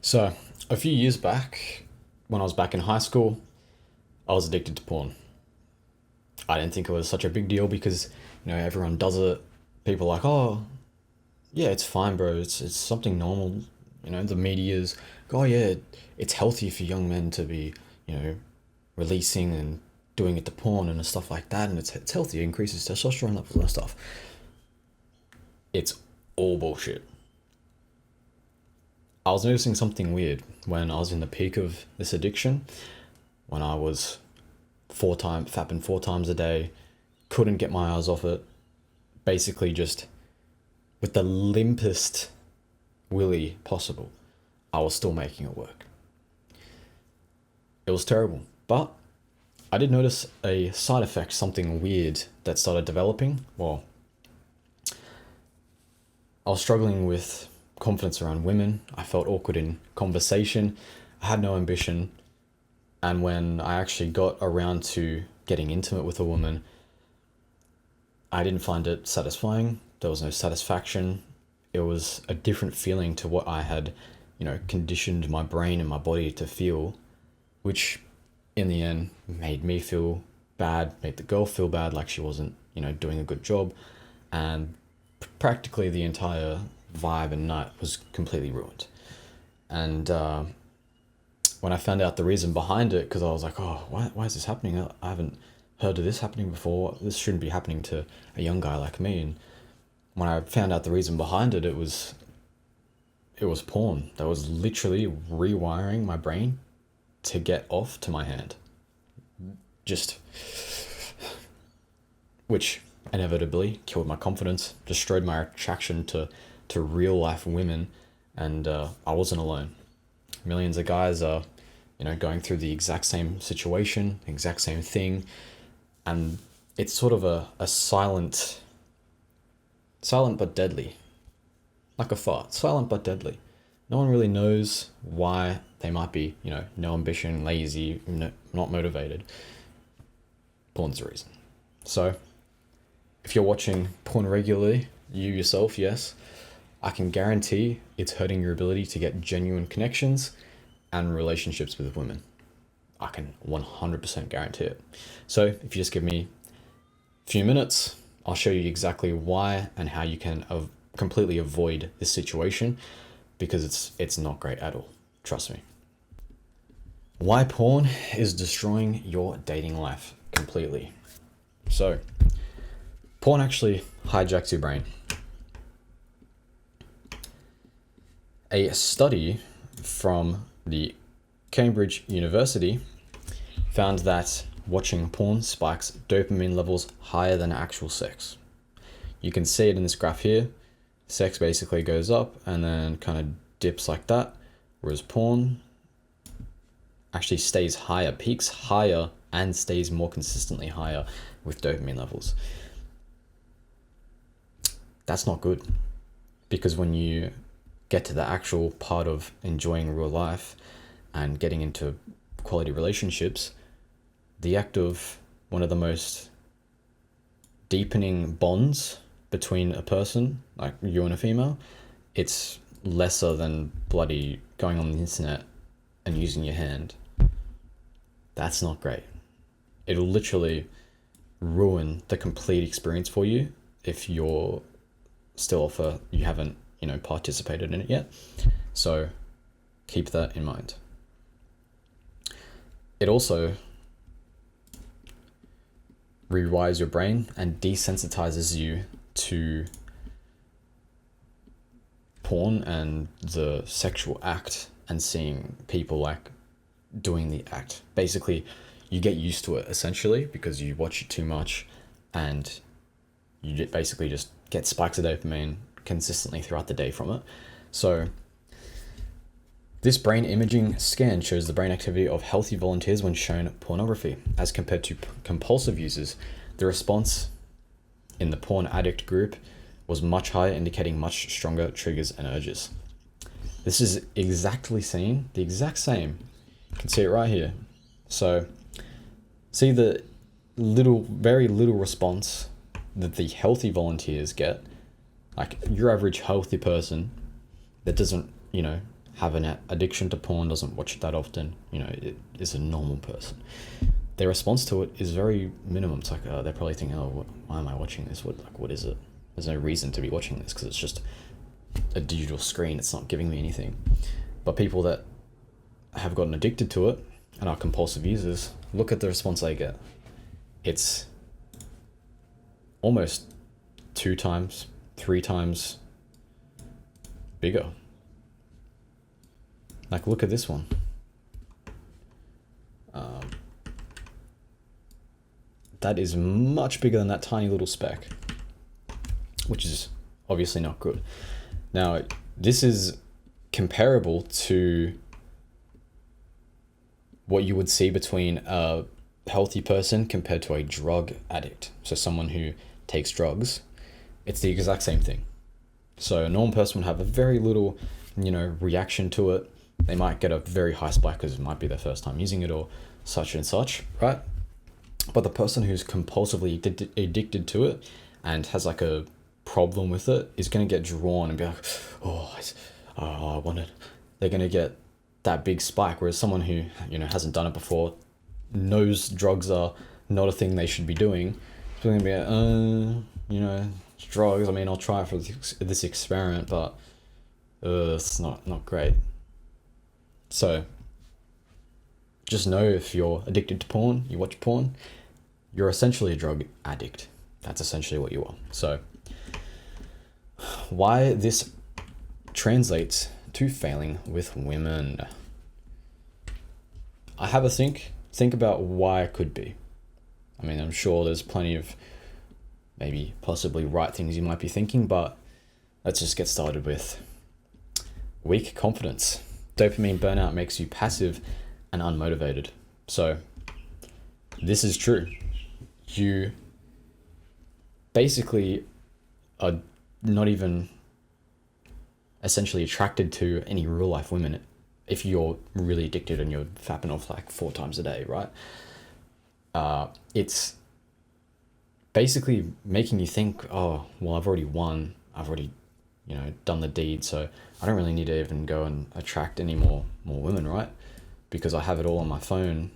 So, a few years back, when I was back in high school, I was addicted to porn. I didn't think it was such a big deal because, everyone does it. People are like, oh, yeah, it's fine, bro. It's something normal. The media's, oh, yeah, it's healthy for young men to be, you know, releasing and doing it to porn and stuff like that. And it's healthy. It increases testosterone levels and stuff. It's all bullshit. I was noticing something weird when I was in the peak of this addiction, when I was fapping 4 times a day, couldn't get my eyes off it, basically just with the limpest willy possible, I was still making it work. It was terrible, but I did notice a side effect, something weird that started developing. Well, I was struggling with confidence around women. I felt awkward in conversation. I had no ambition. And when I actually got around to getting intimate with a woman, I didn't find it satisfying. There was no satisfaction. It was a different feeling to what I had, conditioned my brain and my body to feel, which in the end made me feel bad, made the girl feel bad, like she wasn't, doing a good job. And practically the entire vibe and night was completely ruined. And when I found out the reason behind it, because I was like, oh, why is this happening? I haven't heard of this happening before. This shouldn't be happening to a young guy like me. And when I found out the reason behind it, it was porn. That was literally rewiring my brain to get off to my hand. Just, which inevitably killed my confidence, destroyed my attraction to real life women, and I wasn't alone. Millions of guys are, going through the exact same situation, exact same thing, and it's sort of a silent but deadly, like a fart, silent but deadly. No one really knows why they might be, no ambition, lazy, not motivated. Porn's the reason. So, if you're watching porn regularly, you yourself, yes, I can guarantee it's hurting your ability to get genuine connections and relationships with women. I can 100% guarantee it. So if you just give me a few minutes, I'll show you exactly why and how you can completely avoid this situation, because it's not great at all. Trust me. Why porn is destroying your dating life completely. So, porn actually hijacks your brain. A study from the Cambridge University found that watching porn spikes dopamine levels higher than actual sex. You can see it in this graph here. Sex basically goes up and then kind of dips like that, whereas porn actually stays higher, peaks higher, and stays more consistently higher with dopamine levels. That's not good, because when you get to the actual part of enjoying real life and getting into quality relationships, the act of one of the most deepening bonds between a person, like you and a female, it's lesser than bloody going on the internet and using your hand. That's not great. It'll literally ruin the complete experience for you if you haven't, participated in it yet. So keep that in mind. It also rewires your brain and desensitizes you to porn and the sexual act and seeing people like doing the act. Basically, you get used to it essentially because you watch it too much, and you basically just get spikes of dopamine consistently throughout the day from it. So this brain imaging scan shows the brain activity of healthy volunteers when shown pornography. As compared to compulsive users, the response in the porn addict group was much higher, indicating much stronger triggers and urges. This is the exact same. You can see it right here. So see the very little response that the healthy volunteers get. Like your average healthy person that doesn't, have an addiction to porn, doesn't watch it that often, it is a normal person, their response to it is very minimum. It's like they're probably thinking, oh, why am I watching this? What is it? There's no reason to be watching this because it's just a digital screen. It's not giving me anything. But people that have gotten addicted to it and are compulsive users, look at the response they get. It's almost 2 times, 3 times bigger. Like, look at this one. That is much bigger than that tiny little speck, which is obviously not good. Now, this is comparable to what you would see between a healthy person compared to a drug addict. So someone who takes drugs, it's the exact same thing. So a normal person would have a very little, reaction to it. They might get a very high spike because it might be their first time using it or such and such, right? But the person who's compulsively addicted to it and has like a problem with it is going to get drawn and be like, I want it. They're going to get that big spike. Whereas someone who, hasn't done it before, knows drugs are not a thing they should be doing, is going to be like, it's drugs. I mean, I'll try it for this experiment, but it's not great. So just know if you're addicted to porn, you watch porn, you're essentially a drug addict. That's essentially what you are. So why this translates to failing with women. I have a think about why it could be. I mean, I'm sure there's plenty of maybe possibly right things you might be thinking, but let's just get started with weak confidence. Dopamine burnout makes you passive and unmotivated. So this is true. You basically are not even essentially attracted to any real life women if you're really addicted and you're fapping off like 4 times a day, right? It's basically making you think, oh, well, I've already won. I've already, done the deed. So I don't really need to even go and attract any more women, right? Because I have it all on my phone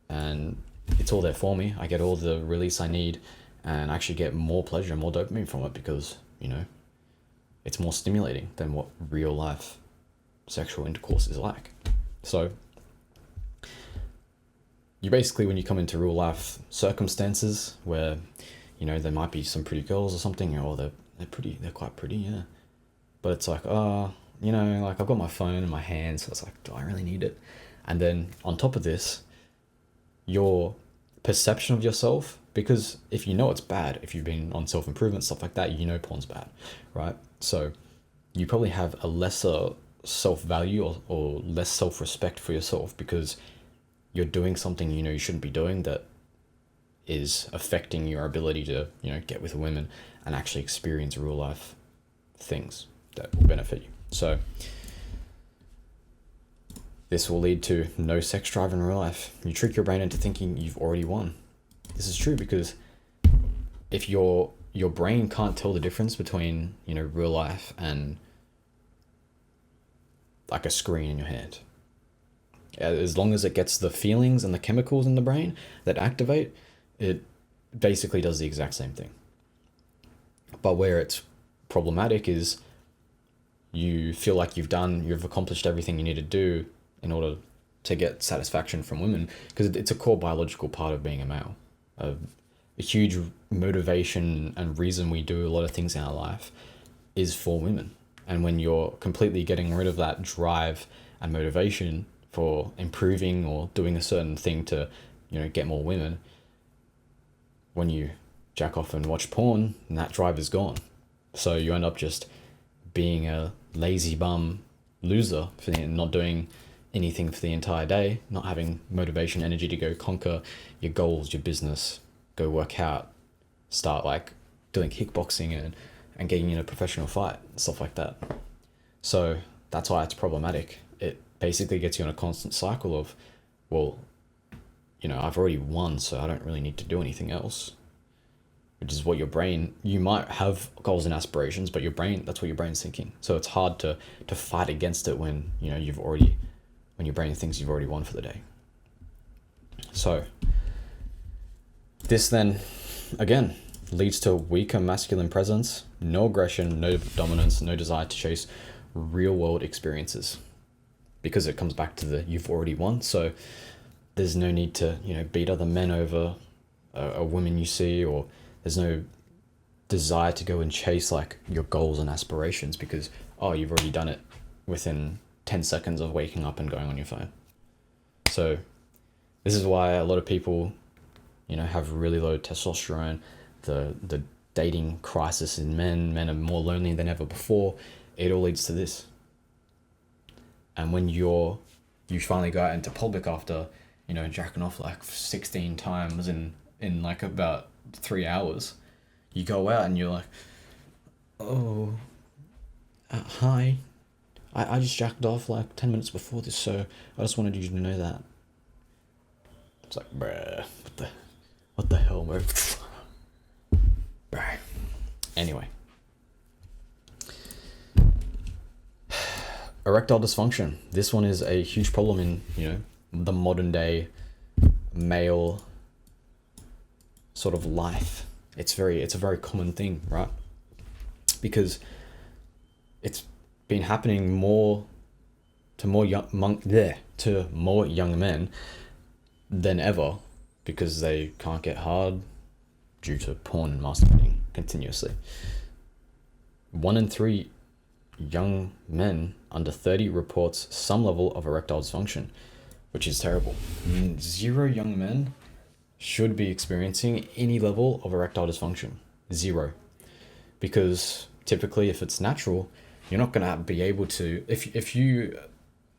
and it's all there for me. I get all the release I need and I actually get more pleasure and more dopamine from it because, it's more stimulating than what real life sexual intercourse is like. So you basically, when you come into real life circumstances where, there might be some pretty girls or something, or they're quite pretty, yeah. But it's like, like I've got my phone in my hand, so it's like, do I really need it? And then on top of this, your perception of yourself, because if you know it's bad, if you've been on self-improvement, stuff like that, porn's bad, right? So you probably have a lesser self-value or less self-respect for yourself because you're doing something you shouldn't be doing that is affecting your ability to, get with women and actually experience real life things that will benefit you. So this will lead to no sex drive in real life. You trick your brain into thinking you've already won. This is true because if your brain can't tell the difference between, real life and like a screen in your hand, as long as it gets the feelings and the chemicals in the brain that activate, it basically does the exact same thing. But where it's problematic is you feel like you've accomplished everything you need to do in order to get satisfaction from women, because it's a core biological part of being a male. A huge motivation and reason we do a lot of things in our life is for women. And when you're completely getting rid of that drive and motivation for improving or doing a certain thing to, get more women, when you jack off and watch porn, and that drive is gone. So you end up just being a lazy bum loser for not doing anything for the entire day, not having motivation, energy to go conquer your goals, your business, go work out, start like doing kickboxing and getting in a professional fight, stuff like that. So that's why it's problematic. It basically gets you in a constant cycle of, well, I've already won, so I don't really need to do anything else. which is what you might have goals and aspirations, but that's what your brain's thinking. So it's hard to fight against it when, when your brain thinks you've already won for the day. So this then, again, leads to weaker masculine presence, no aggression, no dominance, no desire to chase real world experiences, because it comes back to the you've already won. So there's no need to, beat other men over a woman you see, or there's no desire to go and chase like your goals and aspirations because, you've already done it within 10 seconds of waking up and going on your phone. So this is why a lot of people, have really low testosterone, the dating crisis in men are more lonely than ever before. It all leads to this. And when you finally go out into public after, jacking off like 16 times in like about 3 hours, you go out and you're like, hi, I just jacked off like 10 minutes before this, so I just wanted you to know that. It's like, bruh, what the hell, bro? Bruh. Anyway. Erectile dysfunction. This one is a huge problem in, the modern day male sort of life. It's a very common thing, right? Because it's been happening to more young men than ever, because they can't get hard due to porn and masturbating continuously. 1 in 3 young men under 30 reports some level of erectile dysfunction, which is terrible. 0 young men should be experiencing any level of erectile dysfunction. 0. Because typically, if it's natural, you're not going to be able to, if you,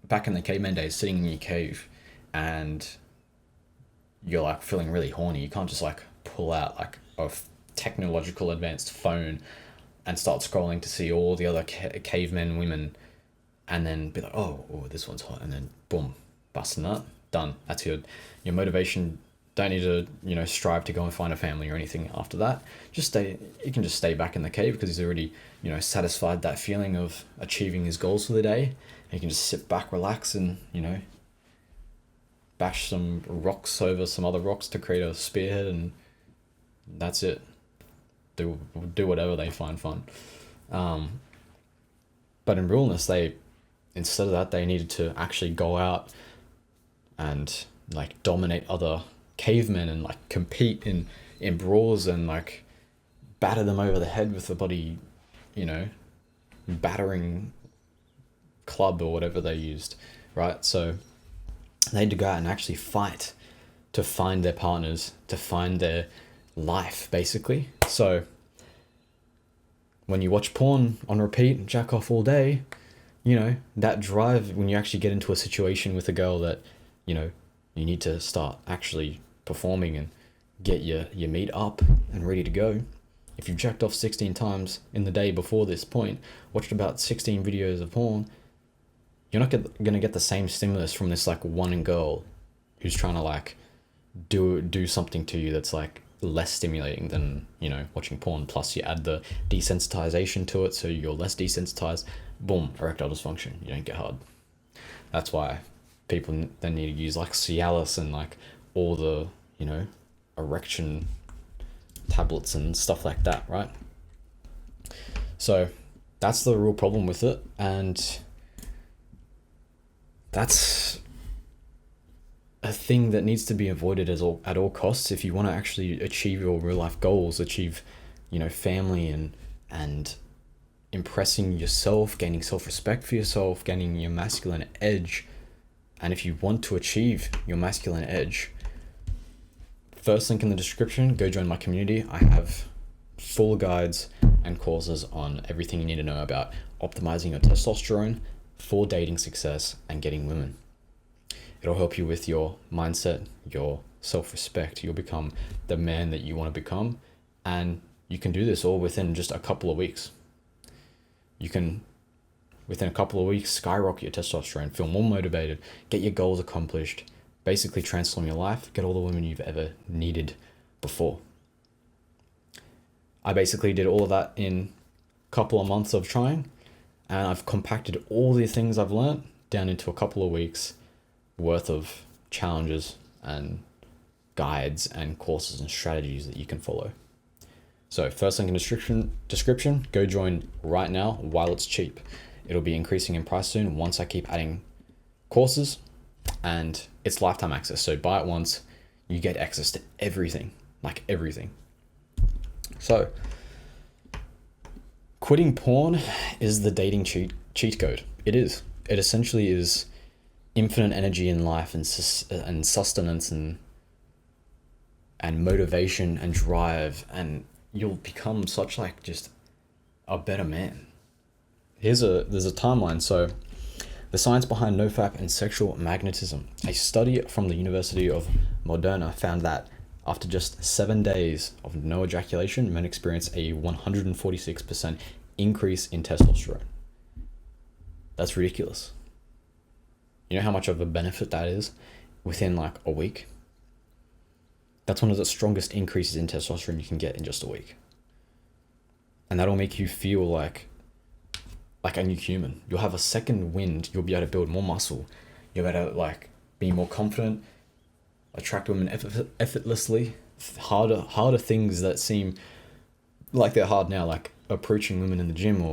back in the caveman days, sitting in your cave and you're like feeling really horny, you can't just like pull out like a technological advanced phone and start scrolling to see all the other cavemen women and then be like, oh, this one's hot, and then boom, busting nut, done. That's your motivation. Don't need to, strive to go and find a family or anything after that. You can just stay back in the cave because he's already, satisfied that feeling of achieving his goals for the day. And you can just sit back, relax, and, bash some rocks over some other rocks to create a spearhead, and that's it. Do whatever they find fun. But in realness, instead of that, they needed to actually go out and like dominate other cavemen and like compete in brawls and like batter them over the head with a bloody, battering club or whatever they used, right? So they had to go out and actually fight to find their partners, to find their life, basically. So when you watch porn on repeat and jack off all day, that drive, when you actually get into a situation with a girl that, you need to start actually performing and get your meat up and ready to go. If you've jacked off 16 times in the day before this point, watched about 16 videos of porn, you're not going to get the same stimulus from this like one girl who's trying to like do something to you that's like less stimulating than, watching porn. Plus you add the desensitization to it, so you're less desensitized. Boom, erectile dysfunction. You don't get hard. That's why people then need to use like Cialis and like all the, erection tablets and stuff like that, right? So that's the real problem with it, and that's a thing that needs to be avoided at all costs if you want to actually achieve your real life goals, achieve, family and impressing yourself, gaining self-respect for yourself, gaining your masculine edge. And if you want to achieve your masculine edge, first link in the description, go join my community. I have full guides and courses on everything you need to know about optimizing your testosterone for dating success and getting women. It'll help you with your mindset, your self-respect. You'll become the man that you want to become, and you can do this all within just a couple of weeks. You can, within a couple of weeks, skyrocket your testosterone, feel more motivated, get your goals accomplished, basically transform your life, get all the women you've ever needed before. I basically did all of that in a couple of months of trying, and I've compacted all the things I've learned down into a couple of weeks worth of challenges and guides and courses and strategies that you can follow. So first link in description, go join right now while it's cheap. It'll be increasing in price soon once I keep adding courses, and it's lifetime access. So buy it once, you get access to everything, like everything. So quitting porn is the dating cheat code. It is. It essentially is infinite energy in life and sustenance and motivation and drive, and you'll become such like just a better man. There's a timeline. So the science behind nofap and sexual magnetism. A study from the University of Moderna found that after just 7 days of no ejaculation, men experience a 146% increase in testosterone. That's ridiculous. You know how much of a benefit that is within like a week? That's one of the strongest increases in testosterone you can get in just a week. And that'll make you feel like a new human. You'll have a second wind. You'll be able to build more muscle. You'll be able to like be more confident, attract women effortlessly. Harder things that seem like they're hard now, like approaching women in the gym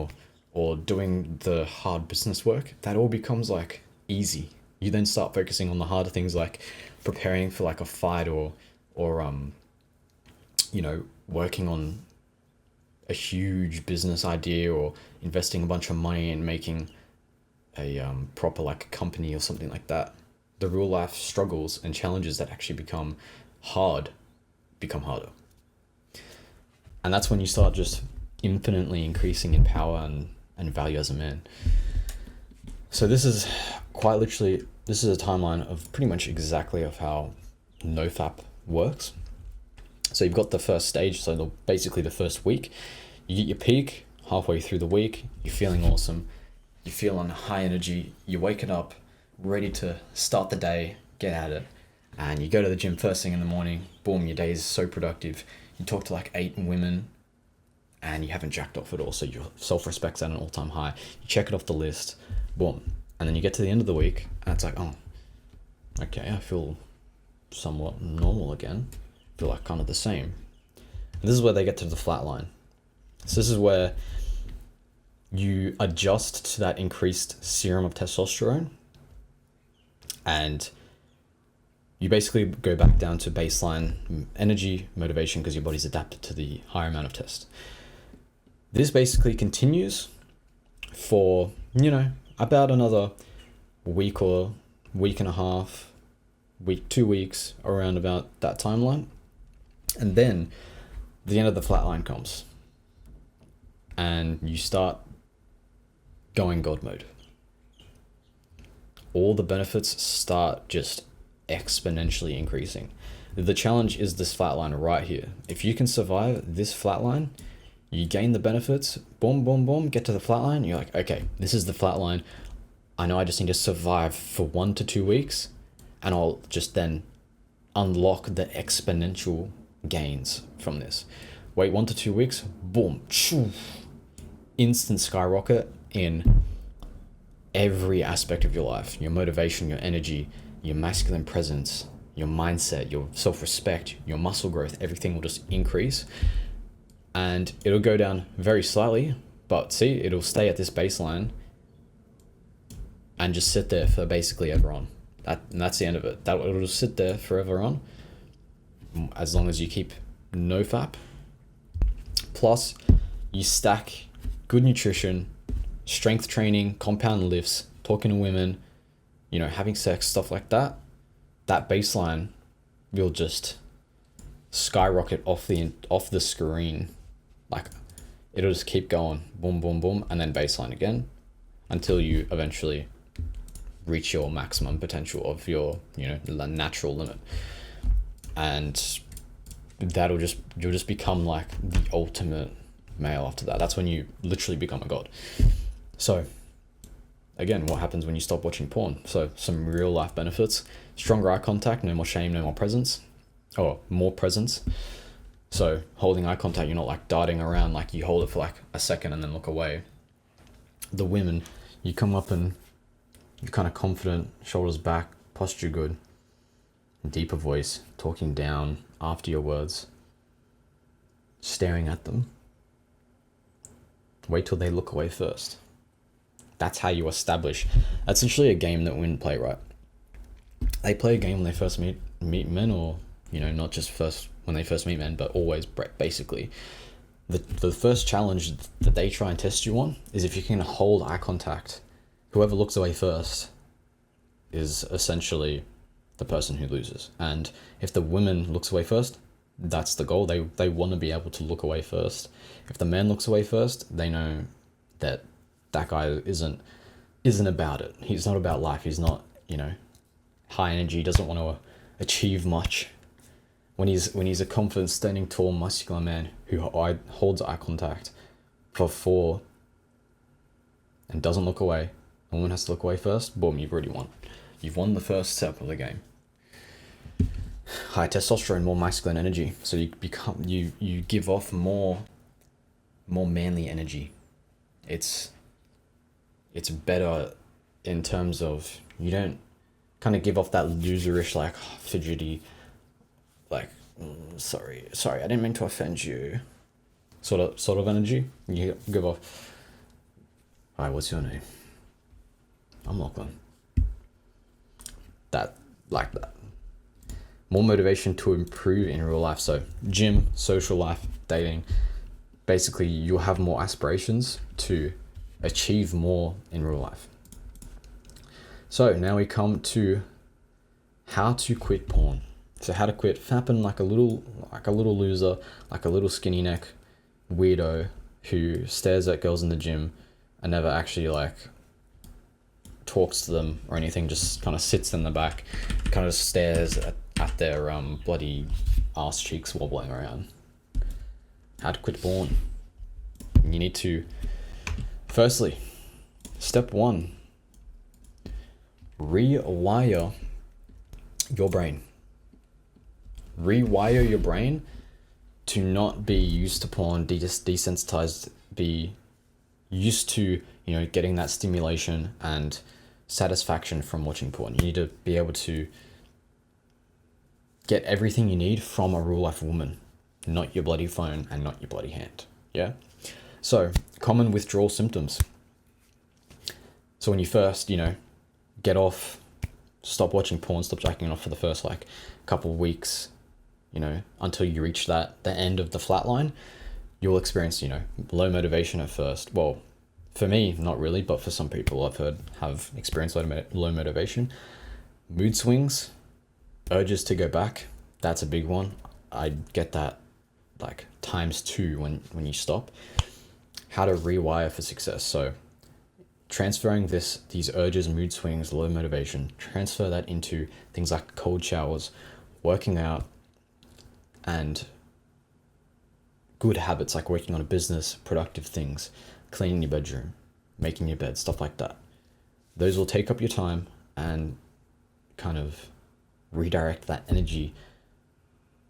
or doing the hard business work, that all becomes like easy. You then start focusing on the harder things like preparing for like a fight or working on a huge business idea or investing a bunch of money in making a proper like company or something like that. The real life struggles and challenges that actually become harder. And that's when you start just infinitely increasing in power and value as a man. So this is quite literally, this is a timeline of pretty much exactly of how nofap works. So you've got the first stage, so basically the first week, you get your peak. Halfway through the week, you're feeling awesome, you're feeling high energy, you're waking up ready to start the day, get at it, and you go to the gym first thing in the morning, boom, your day is so productive. You talk to like 8 women and you haven't jacked off at all, so your self-respect's at an all-time high. You check it off the list, boom, and then you get to the end of the week and it's like, oh, okay, I feel somewhat normal again, I feel like kind of the same. And this is where they get to the flat line. So this is where you adjust to that increased serum of testosterone and you basically go back down to baseline energy, motivation, because your body's adapted to the higher amount of test. This basically continues for, about another week or week and a half, 2 weeks, around about that timeline. And then the end of the flat line comes and you start going God mode. All the benefits start just exponentially increasing. The challenge is this flat line right here. If you can survive this flat line, you gain the benefits, boom, boom, boom, get to the flat line, you're like, okay, this is the flat line. I know I just need to survive for 1 to 2 weeks and I'll just then unlock the exponential gains from this. Wait 1 to 2 weeks, boom, shoo, instant skyrocket in every aspect of your life. Your motivation, your energy, your masculine presence, your mindset, your self-respect, your muscle growth, everything will just increase. And it'll go down very slightly, but see, it'll stay at this baseline and just sit there for basically ever on. And that's the end of it. It'll just sit there forever on, as long as you keep nofap. Plus, you stack good nutrition, strength training, compound lifts, talking to women, having sex, stuff like that. That baseline will just skyrocket off the screen. Like, it'll just keep going, boom, boom, boom, and then baseline again until you eventually reach your maximum potential of your, natural limit. And you'll just become like the ultimate male after that. That's when you literally become a god. So again, what happens when you stop watching porn? So some real life benefits: stronger eye contact, no more shame, no more presence, or more presence. So holding eye contact, you're not like darting around, like you hold it for like a second and then look away. The women, you come up and you're kind of confident, shoulders back, posture good, deeper voice, talking down after your words, staring at them. Wait till they look away first. That's how you establish. That's essentially a game that women play, right? They play a game when they first meet men, or not just first when they first meet men, but always basically. The first challenge that they try and test you on is if you can hold eye contact. Whoever looks away first is essentially the person who loses. And if the woman looks away first, that's the goal. They want to be able to look away first. If the man looks away first, they know that guy isn't about it. He's not about life. He's not, high energy, doesn't want to achieve much. When he's a confident, standing tall, muscular man who holds eye contact for 4 and doesn't look away, a woman has to look away first, boom, you've already won. You've won the first step of the game. High testosterone, more masculine energy. So you give off more manly energy. It's better in terms of you don't kind of give off that loserish, like fidgety, like sorry, I didn't mean to offend you, sort of energy. You give off. Hi, what's your name? I'm Lachlan. That. More motivation to improve in real life. So gym, social life, dating. Basically, you'll have more aspirations to achieve more in real life. So now we come to how to quit porn. So how to quit fapping like a little loser, like a little skinny neck weirdo who stares at girls in the gym and never actually like talks to them or anything, just kind of sits in the back, kind of stares at their bloody ass cheeks wobbling around. How to quit porn. You need to, firstly, step 1, rewire your brain. Rewire your brain to not be used to porn, desensitized, be used to, getting that stimulation and satisfaction from watching porn. You need to be able to get everything you need from a real life woman, not your bloody phone and not your bloody hand. Yeah? So, common withdrawal symptoms. So when you first, get off, stop watching porn, stop jacking off for the first couple of weeks, until you reach the end of the flat line, you'll experience, low motivation at first. Well, for me, not really, but for some people I've heard have experienced low motivation. Mood swings, urges to go back, that's a big one. I get that ×2 when you stop. How to rewire for success. So transferring these urges, mood swings, low motivation, transfer that into things like cold showers, working out, and good habits like working on a business, productive things, cleaning your bedroom, making your bed, stuff like that. Those will take up your time and kind of redirect that energy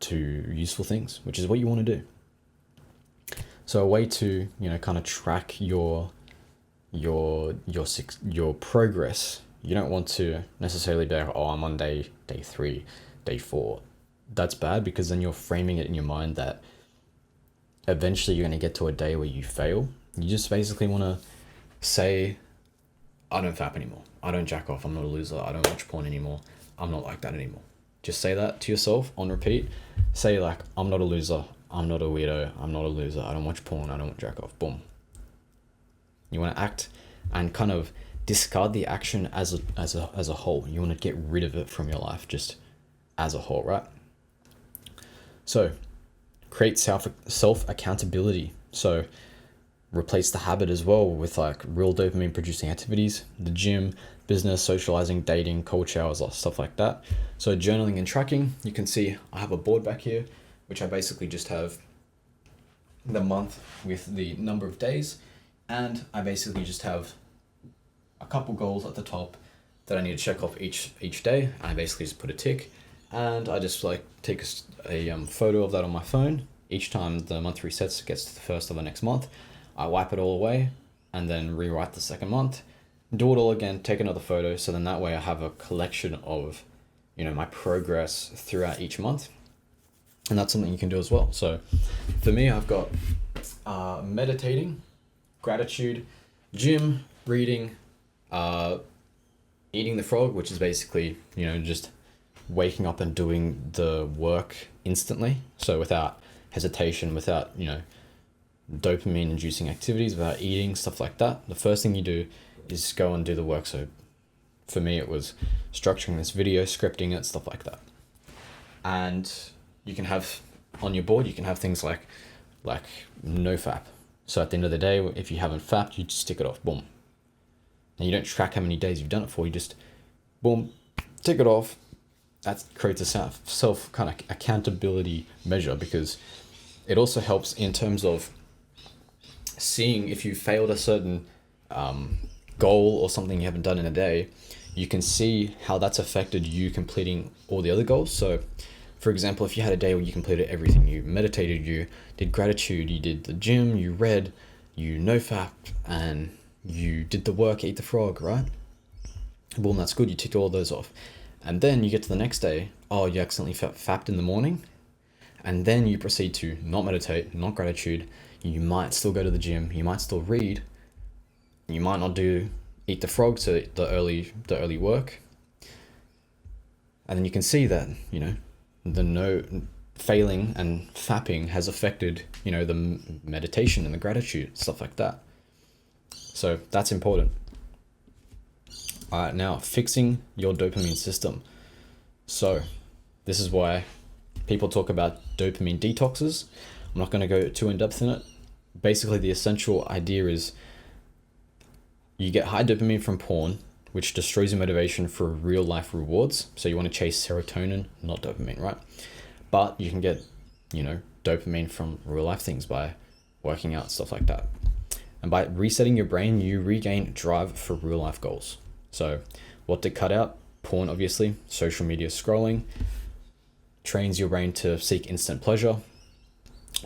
to useful things, which is what you want to do. So a way to, kind of track your progress. You don't want to necessarily be like, oh, I'm on day 3, day 4. That's bad, because then you're framing it in your mind that eventually you're going to get to a day where you fail. You just basically want to say, I don't fap anymore. I don't jack off. I'm not a loser. I don't watch porn anymore. I'm not like that anymore. Just say that to yourself on repeat. Say I'm not a loser. I'm not a weirdo. I'm not a loser. I don't watch porn. I don't jack off. Boom. You want to act and kind of discard the action as a whole. You want to get rid of it from your life just as a whole, right? So create self accountability. So replace the habit as well with real dopamine producing activities, the gym, business, socializing, dating, cold showers, stuff like that. So journaling and tracking. You can see I have a board back here, which I basically just have the month with the number of days, and I basically just have a couple goals at the top that I need to check off each day, and I basically just put a tick, and I just take a photo of that on my phone, Each time the month resets, gets to the first of the next month, I wipe it all away and then rewrite the second month, do it all again, take another photo. So then that way I have a collection of, my progress throughout each month. And that's something you can do as well. So for me, I've got meditating, gratitude, gym, reading, eating the frog, which is basically, just waking up and doing the work instantly. So without hesitation, without, dopamine inducing activities, without eating, stuff like that. The first thing you do is go and do the work. So for me, it was structuring this video, scripting it, stuff like that. And you can have on your board, you can have things like no fap. So at the end of the day, if you haven't fapped, you just tick it off, boom. And you don't track how many days you've done it for, you just boom, tick it off. That creates a self kind of accountability measure, because it also helps in terms of seeing if you failed a certain goal or something you haven't done in a day. You can see how that's affected you completing all the other goals. So for example, if you had a day where you completed everything, you meditated, you did gratitude, you did the gym, you read, you no-fapped, and you did the work, ate the frog, right? Boom, that's good. You ticked all those off. And then you get to the next day, oh, you accidentally fapped in the morning. And then you proceed to not meditate, not gratitude. You might still go to the gym. You might still read. You might not eat the frog, so the early work. And then you can see that, the no failing and fapping has affected, the meditation and the gratitude, stuff like that. So that's important. All right, now fixing your dopamine system. So this is why people talk about dopamine detoxes. I'm not going to go too in depth in it. Basically, the essential idea is you get high dopamine from porn, which destroys your motivation for real life rewards. So you want to chase serotonin, not dopamine, right? But you can get, dopamine from real life things by working out, stuff like that. And by resetting your brain, you regain drive for real life goals. So what to cut out? Porn, obviously. Social media scrolling trains your brain to seek instant pleasure.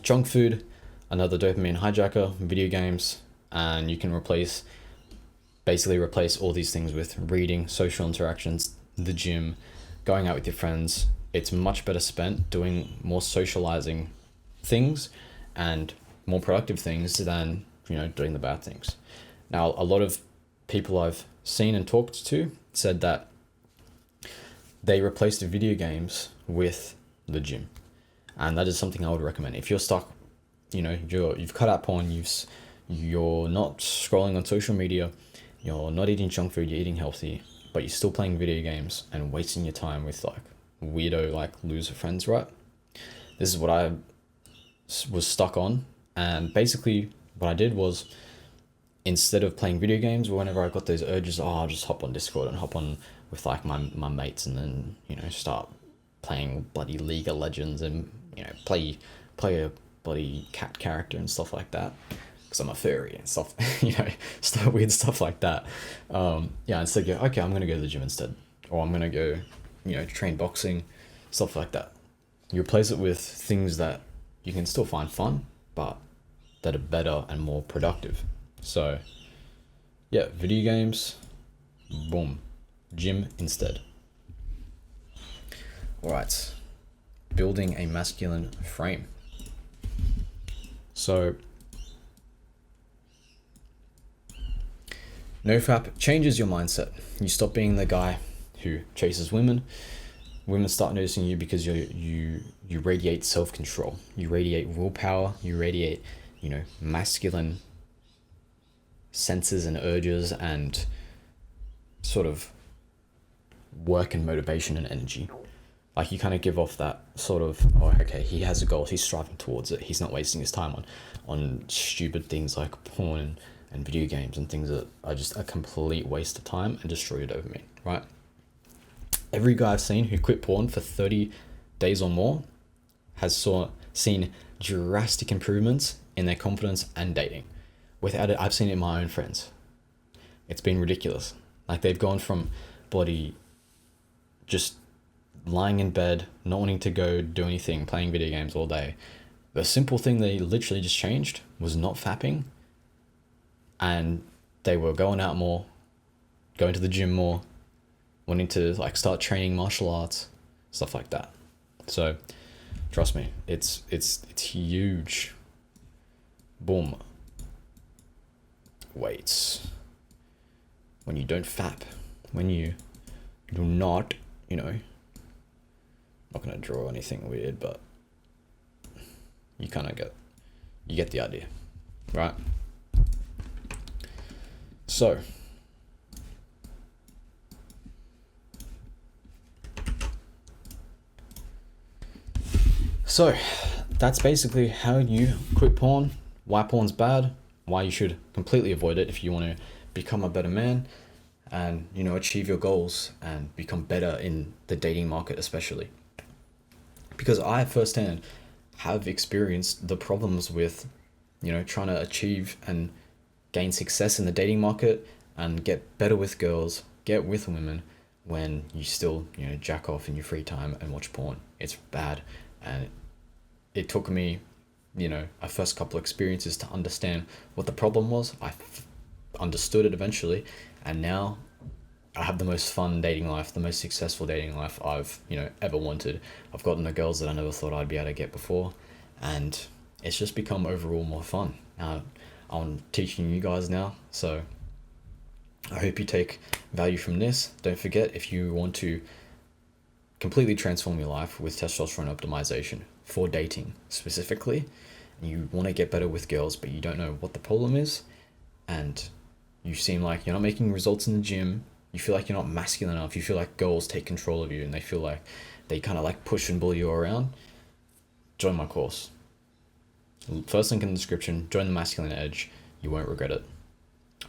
Junk food, another dopamine hijacker, video games, and you can basically replace all these things with reading, social interactions, the gym, going out with your friends. It's much better spent doing more socializing things and more productive things than, doing the bad things. Now, a lot of people I've seen and talked to said that they replaced video games with the gym. And that is something I would recommend. If you're stuck, you've cut out porn, you're not scrolling on social media, you're not eating junk food, you're eating healthy, but you're still playing video games and wasting your time with weirdo loser friends, right? This is what I was stuck on. And basically what I did was, instead of playing video games, whenever I got those urges, I'll just hop on Discord and hop on with my mates, and then, start playing bloody League of Legends and, play a bloody cat character and stuff like that. Because I'm a furry and stuff, stuff, weird stuff like that. Instead go, okay, I'm going to go to the gym instead. Or I'm going to go, train boxing, stuff like that. You replace it with things that you can still find fun, but that are better and more productive. So, video games, boom, gym instead. All right, building a masculine frame. So, NoFap changes your mindset. You stop being the guy who chases women. Women start noticing you because you radiate self-control. You radiate willpower. You radiate, masculine senses and urges and sort of work and motivation and energy. You kind of give off that sort of, oh, okay, he has a goal, he's striving towards it, he's not wasting his time on stupid things like porn and video games and things that are just a complete waste of time and destroy your dopamine, right? Every guy I've seen who quit porn for 30 days or more has seen drastic improvements in their confidence and dating. Without it, I've seen it in my own friends. It's been ridiculous. They've gone from bloody just lying in bed, not wanting to go do anything, playing video games all day, The simple thing they literally just changed was not fapping, and they were going out more, going to the gym more, wanting to like start training martial arts, stuff like that. So trust me, it's huge. Boom. Weights. When you don't fap, when you do not, not gonna draw anything weird, but you kind of get the idea, right? So that's basically how you quit porn, why porn's bad, why you should completely avoid it if you want to become a better man and achieve your goals and become better in the dating market, especially because I firsthand have experienced the problems with trying to achieve and gain success in the dating market and get better with girls, get with women, when you still jack off in your free time and watch porn. It's bad. And it took me a first couple experiences to understand what the problem was. Understood it eventually, and now I have the most fun dating life, the most successful dating life I've ever wanted. I've gotten the girls that I never thought I'd be able to get before, and it's just become overall more fun. I'm teaching you guys now, so I hope you take value from this. Don't forget, if you want to completely transform your life with testosterone optimization for dating specifically, and you want to get better with girls but you don't know what the problem is, and you seem like you're not making results in the gym, you feel like you're not masculine enough, you feel like girls take control of you and they feel like they kind of like push and bully you around, join my course. First link in the description. Join the Masculine Edge. You won't regret it.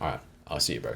Alright, I'll see you, bro.